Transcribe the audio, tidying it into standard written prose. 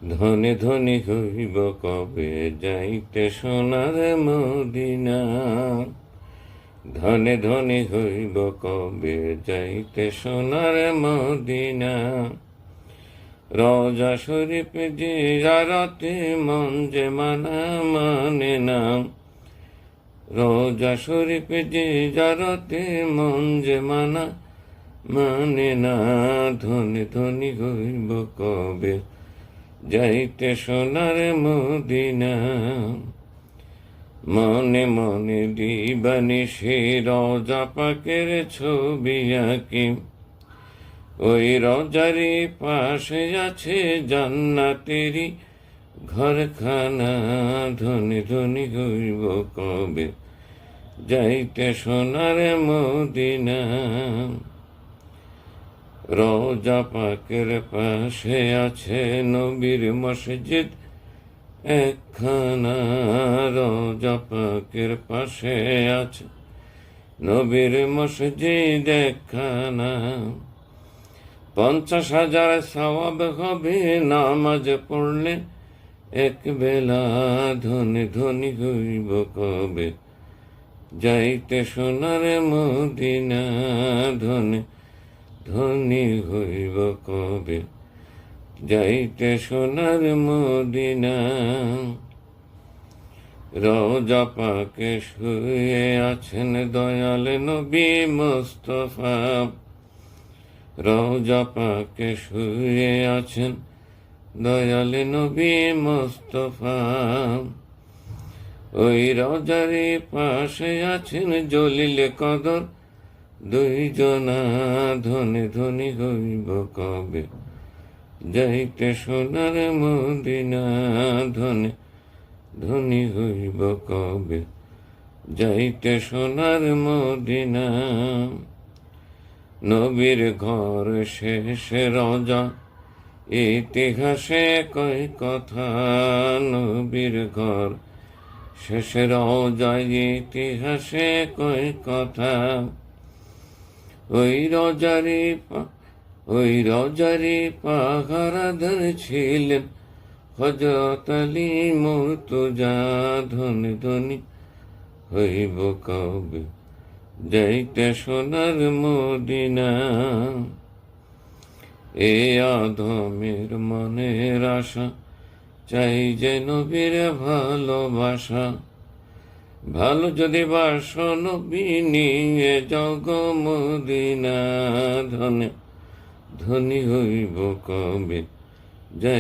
ধনে ধনে হইব কবে যাইতে সোনার মদিনা। ধনে ধনে হইব কবে যাইতে সোনার মদিনা। রোজা শরীফ জিয়ারতে মন যে মানা মানে না। রোজা শরীফ জিয়ারতে মন যে মানা মানে না। ধনে ধনে হইব কবে যাইতে সোনার মদিনা। মনে মনে দিবানিশি রোজা পাকের ছবি আঁকি। ওই রোজারি পাশে আছে জান্নাতেরি ঘরখানা। ধনী ধনী হইব কবে যাইতে সোনার মদিনা। রোজা পাকের পাশে আছে নবীর মসজিদ একখানা। রোজা পাকের পাশে আছে নবীর মসজিদ একখানা। 50,000 সওয়াব হবে নামাজ পড়লে এক বেলা। ধনী ধনী হইব কবে যাইতে সোনার মদিনা। ধনী ধনী হইব কবে যাইতে সোনার মদিনা। রোজা পাকে শুয়ে আছেন দয়াল নবী মুস্তাফা। রোজা পাকে শুয়ে আছেন দয়াল নবী মুস্তাফা। ওই রোজারি পাশে আছেন জলিল কদর দুইজনা। ধনী ধনী হইব কবে যাইতে সোনার মদিনা। ধনী ধনী হইব কবে যাইতে সোনার মদিনা। নবীর ঘর শেষে রোজা ইতিহাসে কয় কথা। নবীর ঘর শেষে রোজা ইতিহাসে কয় কথা। ওই রোজারি পাহারাদার ছিলেন হযরত আলী মুর্তজা। ধনী ধনী হইব কবে যাইতে সোনার মদিনা। এ আদমের মনের আশা চাই যে নবীর ভালোবাসা। ভালো যদি বাসো নবী নিয়ে যাও গো মদিনা। ধনী ধনী হইব কবে যাই